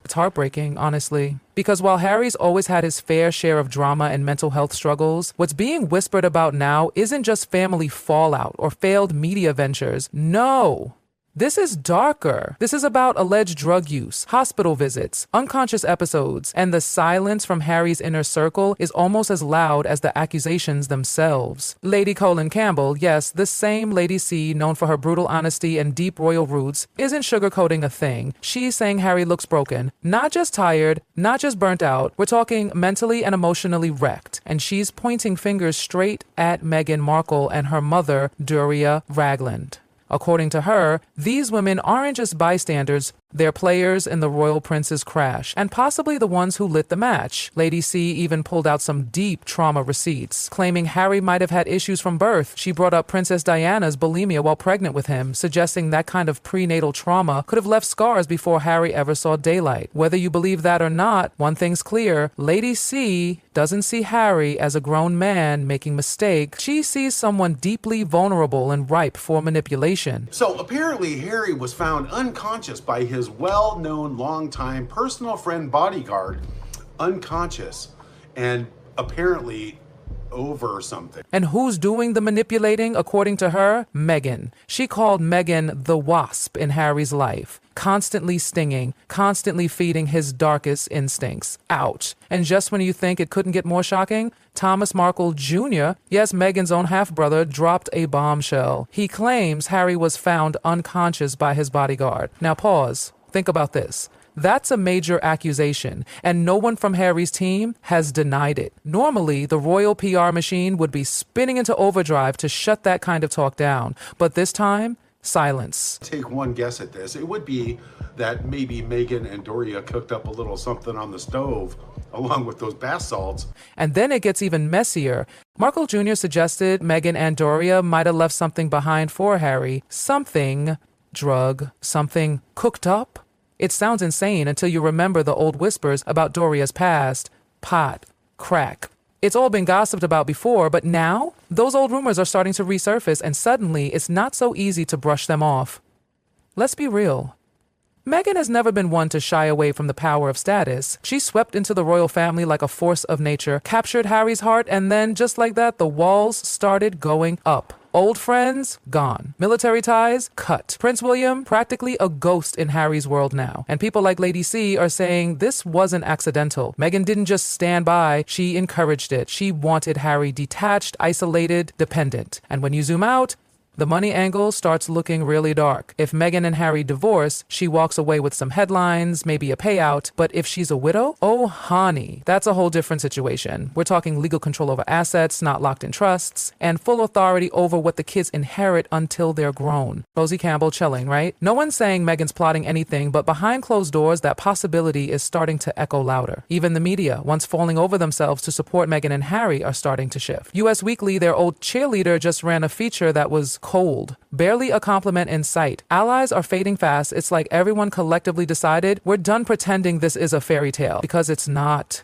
It's heartbreaking, honestly. Because while Harry's always had his fair share of drama and mental health struggles, what's being whispered about now isn't just family fallout or failed media ventures. No! This is darker. This is about alleged drug use, hospital visits, unconscious episodes, and the silence from Harry's inner circle is almost as loud as the accusations themselves. Lady Colin Campbell, yes, this same Lady C, known for her brutal honesty and deep royal roots, isn't sugarcoating a thing. She's saying Harry looks broken, not just tired, not just burnt out. We're talking mentally and emotionally wrecked. And she's pointing fingers straight at Meghan Markle and her mother, Doria Ragland. According to her, these women aren't just bystanders, they're players in the royal prince's crash, and possibly the ones who lit the match. Lady C even pulled out some deep trauma receipts, claiming Harry might have had issues from birth. She brought up Princess Diana's bulimia while pregnant with him, suggesting that kind of prenatal trauma could have left scars before Harry ever saw daylight. Whether you believe that or not, one thing's clear, Lady C doesn't see Harry as a grown man making mistakes. She sees someone deeply vulnerable and ripe for manipulation. So apparently Harry was found unconscious by his well-known longtime personal friend bodyguard, unconscious, and apparently over something. And who's doing the manipulating, according to her? Meghan. She called Meghan the wasp in Harry's life, constantly stinging, constantly feeding his darkest instincts. Ouch. And just when you think it couldn't get more shocking, Thomas Markle Jr., yes, Meghan's own half-brother, dropped a bombshell. He claims Harry was found unconscious by his bodyguard. Now pause. Think about this. That's a major accusation, and no one from Harry's team has denied it. Normally, the royal PR machine would be spinning into overdrive to shut that kind of talk down. But this time, silence. Take one guess at this. It would be that maybe Meghan and Doria cooked up a little something on the stove along with those bath salts. And then it gets even messier. Markle Jr. suggested Meghan and Doria might have left something behind for Harry. Something, drug, something cooked up. It sounds insane until you remember the old whispers about Doria's past. Pot, crack. It's all been gossiped about before, but now those old rumors are starting to resurface, and suddenly it's not so easy to brush them off. Let's be real. Meghan has never been one to shy away from the power of status. She swept into the royal family like a force of nature, captured Harry's heart, and then, just like that, the walls started going up. Old friends, gone. Military ties, cut. Prince William, practically a ghost in Harry's world now. And people like Lady C are saying this wasn't accidental. Meghan didn't just stand by, she encouraged it. She wanted Harry detached, isolated, dependent. And when you zoom out, the money angle starts looking really dark. If Meghan and Harry divorce, she walks away with some headlines, maybe a payout. But if she's a widow, oh honey, that's a whole different situation. We're talking legal control over assets, not locked in trusts, and full authority over what the kids inherit until they're grown. Rosie Campbell chilling, right? No one's saying Meghan's plotting anything, but behind closed doors, that possibility is starting to echo louder. Even the media, once falling over themselves to support Meghan and Harry, are starting to shift. US Weekly, their old cheerleader, just ran a feature that was cold. Barely a compliment in sight. Allies are fading fast. It's like everyone collectively decided we're done pretending this is a fairy tale, because it's not.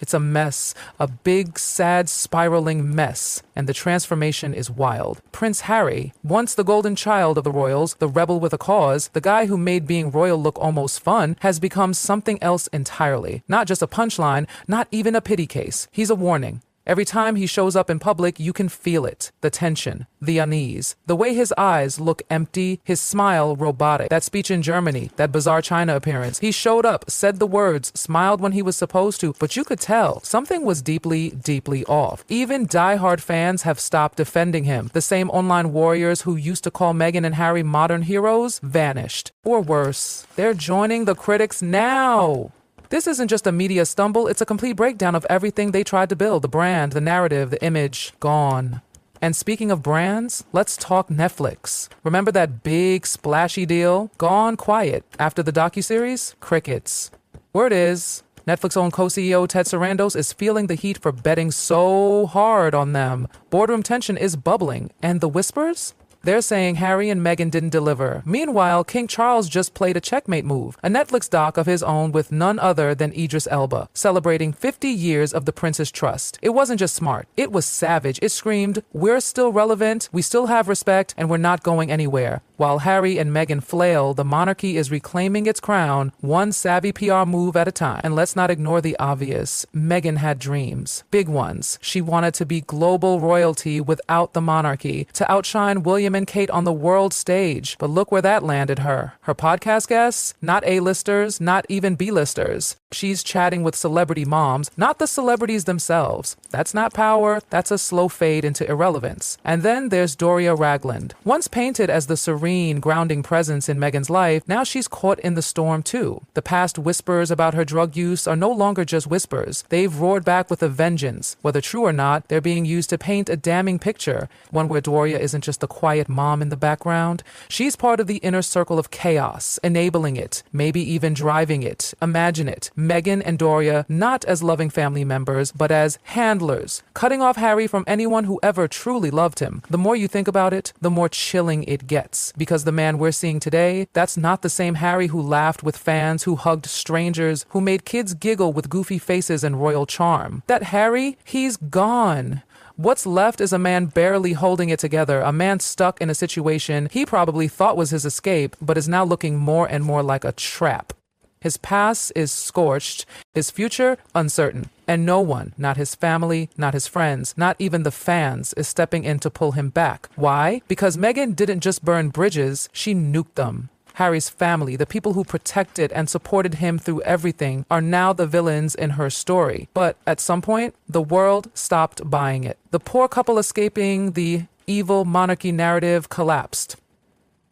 It's a mess, a big, sad, spiraling mess, and the transformation is wild. Prince Harry, once the golden child of the royals, the rebel with a cause, the guy who made being royal look almost fun, has become something else entirely. Not just a punchline, not even a pity case. He's a warning. Every time he shows up in public, you can feel it. The tension, the unease, the way his eyes look empty, his smile robotic. That speech in Germany, that bizarre China appearance. He showed up, said the words, smiled when he was supposed to, but you could tell something was deeply, deeply off. Even diehard fans have stopped defending him. The same online warriors who used to call Meghan and Harry modern heroes vanished. Or worse, they're joining the critics now. This isn't just a media stumble, it's a complete breakdown of everything they tried to build. The brand, the narrative, the image, gone. And speaking of brands, let's talk Netflix. Remember that big, splashy deal? Gone quiet. After the docuseries? Crickets. Word is, Netflix-owned co-CEO Ted Sarandos is feeling the heat for betting so hard on them. Boardroom tension is bubbling. And the whispers? They're saying Harry and Meghan didn't deliver. Meanwhile, King Charles just played a checkmate move, a Netflix doc of his own with none other than Idris Elba, celebrating 50 years of the prince's trust. It wasn't just smart, it was savage. It screamed, we're still relevant, we still have respect, and we're not going anywhere. While Harry and Meghan flail, the monarchy is reclaiming its crown, one savvy PR move at a time. And let's not ignore the obvious. Meghan had dreams. Big ones. She wanted to be global royalty without the monarchy, to outshine William and Kate on the world stage. But look where that landed her. Her podcast guests? Not A-listers, not even B-listers. She's chatting with celebrity moms, not the celebrities themselves. That's not power, that's a slow fade into irrelevance. And then there's Doria Ragland. Once painted as the serene, grounding presence in Meghan's life, now she's caught in the storm too. The past whispers about her drug use are no longer just whispers. They've roared back with a vengeance. Whether true or not, they're being used to paint a damning picture, one where Doria isn't just the quiet mom in the background. She's part of the inner circle of chaos, enabling it, maybe even driving it. Imagine it. Meghan and Doria not as loving family members, but as handlers, cutting off Harry from anyone who ever truly loved him. The more you think about it, the more chilling it gets. Because the man we're seeing today, that's not the same Harry who laughed with fans, who hugged strangers, who made kids giggle with goofy faces and royal charm. That Harry, he's gone. What's left is a man barely holding it together, a man stuck in a situation he probably thought was his escape, but is now looking more and more like a trap. His past is scorched, his future uncertain, and no one, not his family, not his friends, not even the fans, is stepping in to pull him back. Why? Because Meghan didn't just burn bridges, she nuked them. Harry's family, the people who protected and supported him through everything, are now the villains in her story. But at some point, the world stopped buying it. The poor couple escaping the evil monarchy narrative collapsed.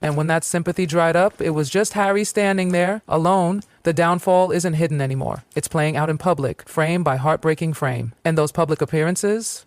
And when that sympathy dried up, it was just Harry standing there, alone. The downfall isn't hidden anymore. It's playing out in public, frame by heartbreaking frame. And those public appearances,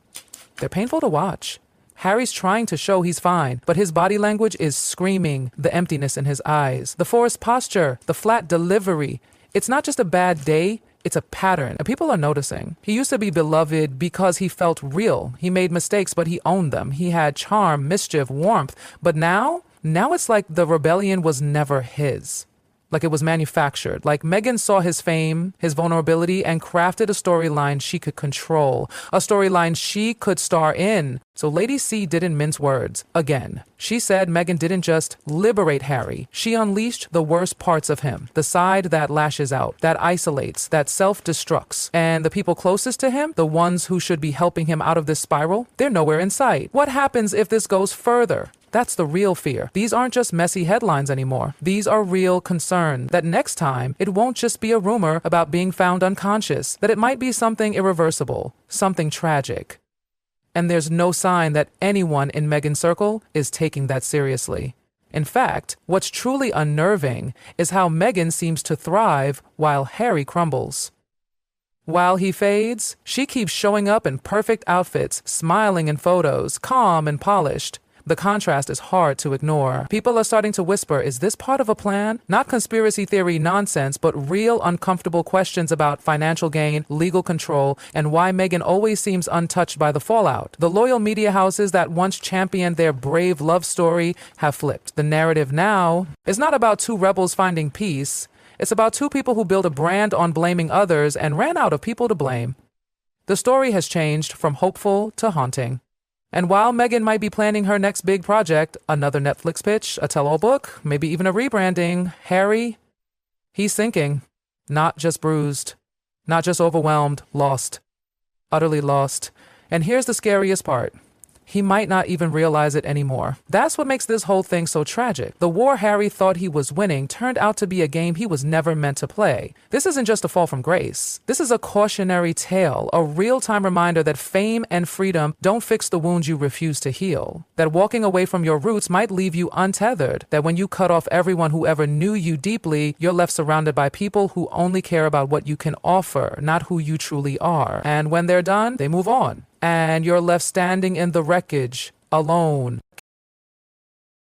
they're painful to watch. Harry's trying to show he's fine, but his body language is screaming the emptiness in his eyes. The forced posture, the flat delivery. It's not just a bad day, it's a pattern, and people are noticing. He used to be beloved because he felt real. He made mistakes, but he owned them. He had charm, mischief, warmth. But now it's like the rebellion was never his. Like it was manufactured. Like Meghan saw his fame, his vulnerability, and crafted a storyline she could control. A storyline she could star in. So Lady C didn't mince words. Again, she said Meghan didn't just liberate Harry. She unleashed the worst parts of him. The side that lashes out, that isolates, that self-destructs. And the people closest to him, the ones who should be helping him out of this spiral, they're nowhere in sight. What happens if this goes further? That's the real fear. These aren't just messy headlines anymore. These are real concern that next time it won't just be a rumor about being found unconscious, that it might be something irreversible, something tragic. And there's no sign that anyone in Meghan's circle is taking that seriously. In fact, what's truly unnerving is how Meghan seems to thrive while Harry crumbles. While he fades, she keeps showing up in perfect outfits, smiling in photos, calm and polished. The contrast is hard to ignore. People are starting to whisper, is this part of a plan? Not conspiracy theory nonsense, but real uncomfortable questions about financial gain, legal control, and why Meghan always seems untouched by the fallout. The loyal media houses that once championed their brave love story have flipped. The narrative now is not about two rebels finding peace. It's about two people who built a brand on blaming others and ran out of people to blame. The story has changed from hopeful to haunting. And while Meghan might be planning her next big project, another Netflix pitch, a tell-all book, maybe even a rebranding, Harry, he's sinking. Not just bruised, not just overwhelmed, lost, utterly lost. And here's the scariest part. He might not even realize it anymore. That's what makes this whole thing so tragic. The war Harry thought he was winning turned out to be a game he was never meant to play. This isn't just a fall from grace. This is a cautionary tale, a real-time reminder that fame and freedom don't fix the wounds you refuse to heal. That walking away from your roots might leave you untethered. That when you cut off everyone who ever knew you deeply, you're left surrounded by people who only care about what you can offer, not who you truly are. And when they're done, they move on. And you're left standing in the wreckage, alone,